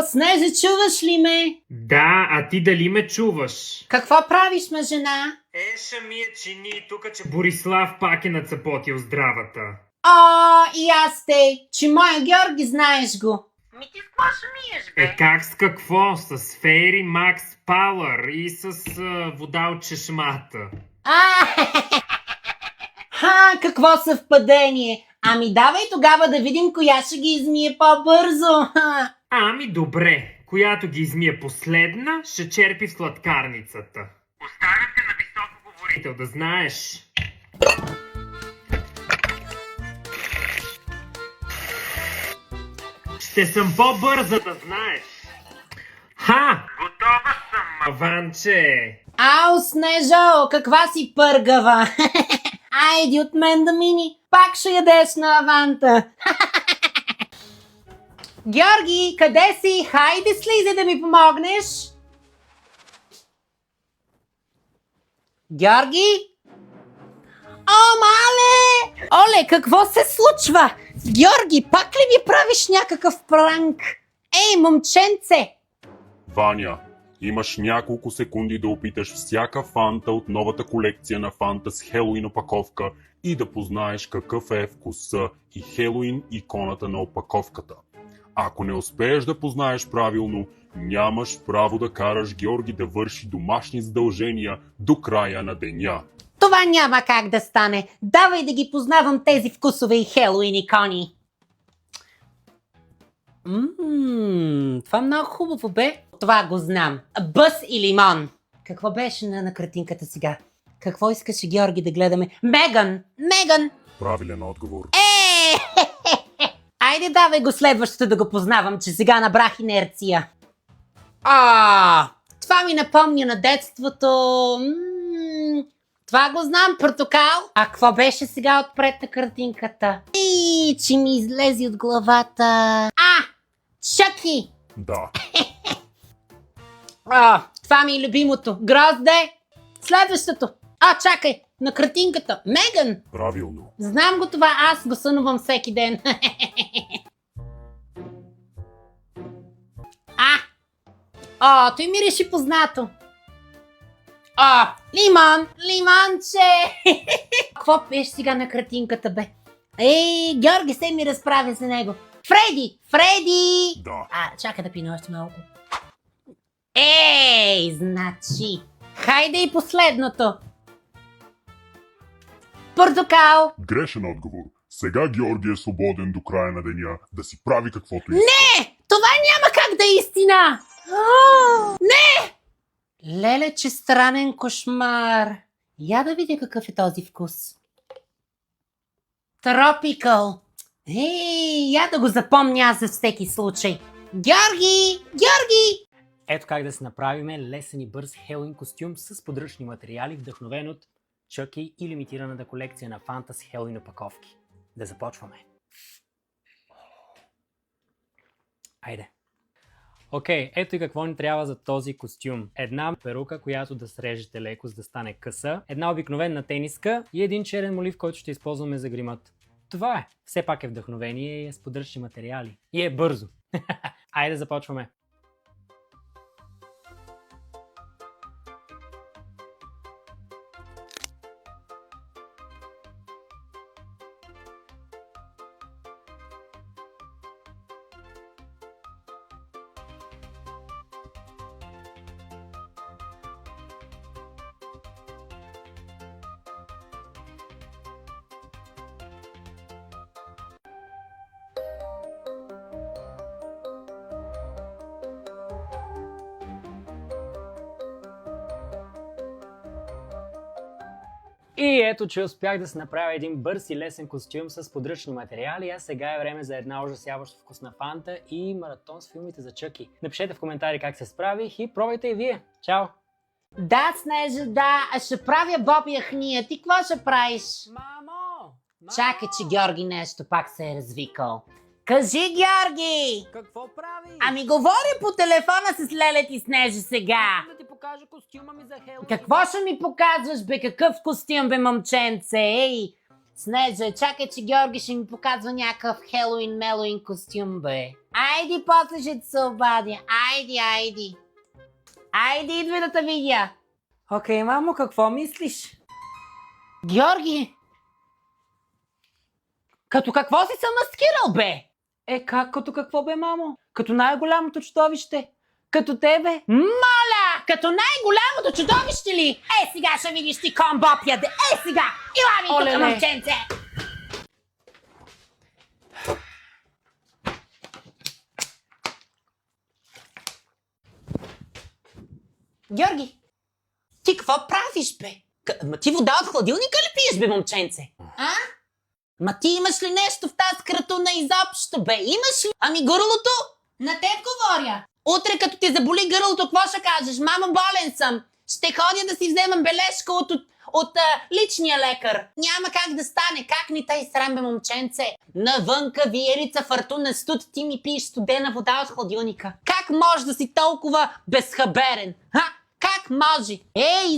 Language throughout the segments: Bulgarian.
Ало, Снеже, чуваш ли ме? Да, а ти дали ме чуваш? Какво правиш, ме жена? Еша ми е чини, тука че Борислав пак е нацапотил здравата. И аз те, че моя Георги знаеш го. Ми ти в какво ще миеш, бе? Как с какво? С Фейри Макс Пауър и с вода от чешмата. Какво съвпадение! Ами давай тогава да видим коя ще ги измие по-бързо. Ами добре, която ги измие последна, ще черпи в сладкарницата. Оставям те на високо говорител, да знаеш. Ще съм по-бърза, да знаеш. Готова съм, Ванче. Ау, Снежо, каква си пъргава! Айди от мен да мини, пак ще ядеш на аванта. Георги, къде си? Хайде слизи да ми помогнеш. Георги? О, мале! Оле, какво се случва? Георги, пак ли ми правиш някакъв пранк? Ей, момченце! Ваня, имаш няколко секунди да опиташ всяка фанта от новата колекция на фанта с Хелоуин опаковка и да познаеш какъв е вкуса и Хелоуин иконата на опаковката. Ако не успееш да познаеш правилно, нямаш право да караш Георги да върши домашни задължения до края на деня. Това няма как да стане. Давай да ги познавам тези вкусове и Хелоуин икони. Това много хубаво бе. Това го знам. Бъс и лимон. Какво беше на картинката сега? Какво искаше Георги да гледаме? Меган! Меган! Правилен отговор. Айде давай го следващото да го познавам, че сега набрах инерция. Това ми напомня на детството. Това го знам, портокал. А какво беше сега отпред на картинката? Че ми излезе от главата. Чаки! Да. Това ми е любимото. Грозде! Следващото. Чакай! На картинката. Меган! Правилно. Знам го това, аз го сънувам всеки ден. Той ми реши познато. Лимон! Лимонче! Какво беше сега на картинката, бе? Георги се ми разправя за него. Фреди! Фреди! Да. Чакай да пина още малко. Значи. Хайде и последното. Портокал! Грешен отговор. Сега Георги е свободен до края на деня да си прави каквото иска. Не! Това няма как да е истина! Не! Леле, че странен кошмар. Я да видя какъв е този вкус. Тропикал. Я да го запомня аз за всеки случай. Георги! Георги! Ето как да си направим лесен и бърз Хелоуин костюм с подръчни материали, вдъхновен от Чъки и лимитираната колекция на фанта с Хелоуин опаковки. Да започваме. Айде. Окей, ето и какво ни трябва за този костюм. Една перука, която да срежете леко, за да стане къса, една обикновена тениска и един черен молив, който ще използваме за гримът. Това е. Все пак е вдъхновение и е с подръчни материали. И е бързо. Айде започваме. И ето, че успях да се направя един бърз и лесен костюм с подръчни материали, а сега е време за една ужасяваща вкусна фанта и маратон с филмите за Чъки. Напишете в коментари как се справих и пробайте и вие. Чао! Да, Снежа, да, ще правя Боби яхния. Ти какво ще правиш? Мамо! Чакай, че Георги нещо пак се е развикал. Кажи, Георги! Какво правиш? Ами говори по телефона с Лелет и Снежа сега. Да ти покажа костюма ми за Хелоуин. Какво ще ми показваш, бе? Какъв костюм, бе, момченце? Снежа, чакай, че Георги ще ми показва някакъв Хелоуин-мелоуин костюм, бе. Айди, после ще се обадя. Айди. Айди, идвай да те видя. Окей, мамо, какво мислиш? Георги! Като какво си се маскирал, бе? Как като какво бе, мамо? Като най-голямото чудовище. Като тебе. Моля! Като най-голямото чудовище ли? Сега ще видиш ти комбопяде. Сега! Ила ми тук, Оле-ле. момченце! Георги! Ти какво правиш, бе? Ма ти вода от хладилника ли пиеш, бе, момченце? А? Ма ти имаш ли нещо в тази кратуна изобщо, бе? Имаш ли? Ами гърлото? На теб говоря. Утре като ти заболи гърлото, какво ще кажеш? Мама, болен съм. Ще ходя да си вземам бележка от личния лекар. Няма как да стане. Как ни тъй срам, бе, момченце? Навънка виерица, фортуна, студ, ти ми пиеш студена вода от хладилника. Как може да си толкова безхаберен? Как може?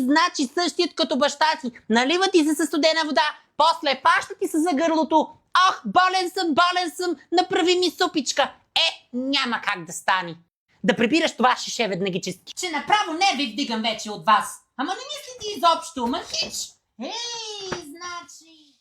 Значи същият като баща ти. Налива ти се със студена вода, после паща ти се за гърлото. Болен съм, направи ми супичка. Няма как да стане. Да прибираш това шише веднагически. Че направо не ви вдигам вече от вас. Ама не мислите изобщо, ма хич. Значи...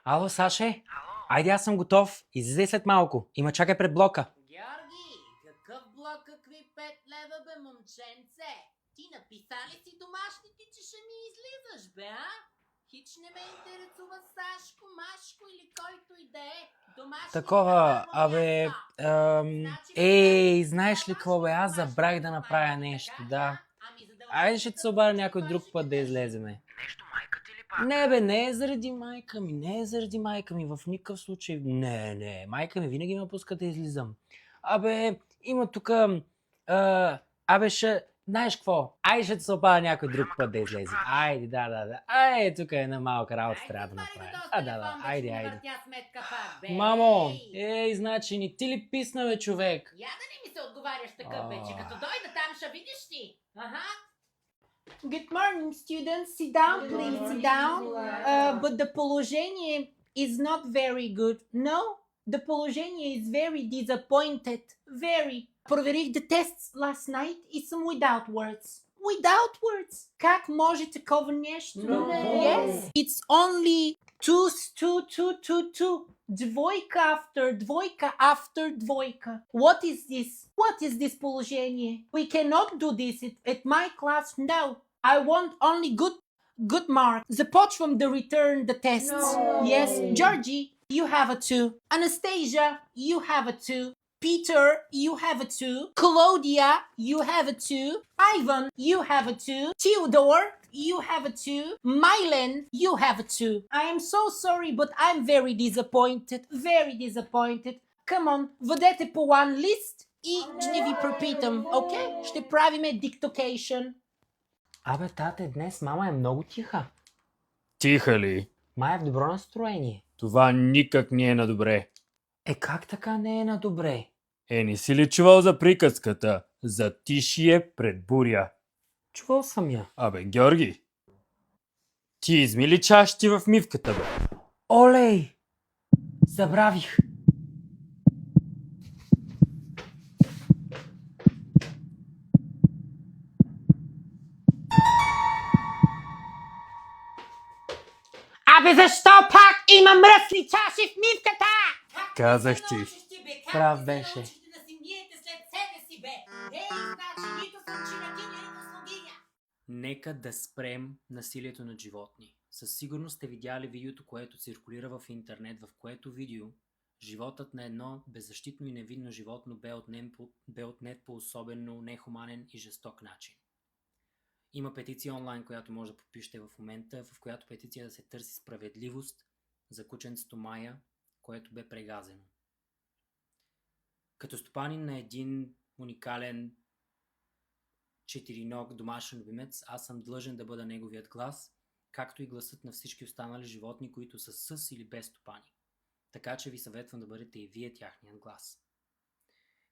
Ало, Саше? Айде, аз съм готов. Излизай след малко. Има чакай пред блока. Георги, какъв блок, какви 5 лева, бе, момченце? Ти написа ли си домашните, че ще ми излизаш, бе, а? Хич не ме интересува Сашко, Машко или който и да е. Домашните Такова, на първо абе... място. знаеш ли какво бе? Аз забравих да направя нещо, да. Айде ще се обадя някой друг път да излеземе. Не бе, не е заради майка ми, в никакъв случай. Не, майка ми винаги ме пуска да излизам. Абе, има тук... Знаеш какво? Айде ще се обадя някой друг път да излезе. Айде, да. Тук е една малка работа трябва да направя. Да, айде. Мамо, значи не ти ли писна, бе, човек? Я да не ми се отговаряш такъв, бе, че като дойда там ще видиш ти. Good morning, students. Sit down, please. Sit down. But the положение is not very good. No, the положение is very disappointed. Very. Проверих the tests last night и съм without words. Without words. Как може такова нещо? No. Yes. It's only two. Двойка after двойка. What is this положение? We cannot do this at my class. No. I want only good mark. Започвам да return the tests. No. Yes. Georgie, you have a 2. Anastasia, you have a 2. Peter, you have a 2. Claudia, you have a 2. Ivan, you have a 2. Theodore, you have a 2. Mylen, you have a 2. I am so sorry, but I'm very disappointed. Very disappointed. Come on, водете по one list и ще ви препитам, окей? Ще правиме dictation. Абе, тате, днес мама е много тиха. Тиха ли? Май е в добро настроение. Това никак не е на добре. Как така не е на добре? Не си ли чувал за приказката? За тишие пред буря. Чувал съм я. Абе, Георги, ти изми ли чашти в мивката, бе? Олей! Забравих. Абе, защо пак има мръсни чаши в мивката? Казах ти. Прав беше. Нека да спрем насилието над животни. Със сигурност сте видяли видеото, което циркулира в интернет, в което видео животът на едно беззащитно и невинно животно бе отнет по особено нехуманен и жесток начин. Има петиция онлайн, която може да подпишете в момента, в която петиция да се търси справедливост за кученцето Майя, което бе прегазено. Като стопанин на един уникален четириног домашен любимец, аз съм длъжен да бъда неговият глас, както и гласът на всички останали животни, които са с или без стопани. Така че ви съветвам да бъдете и вие тяхният глас.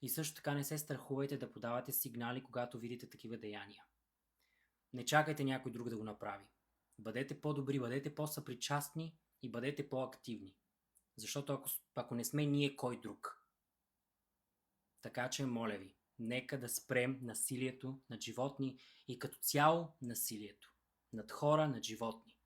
И също така не се страхувайте да подавате сигнали, когато видите такива деяния. Не чакайте някой друг да го направи. Бъдете по-добри, бъдете по-съпричастни и бъдете по-активни. Защото ако не сме ние, кой друг? Така че, моля ви, нека да спрем насилието над животни и като цяло насилието над хора, над животни.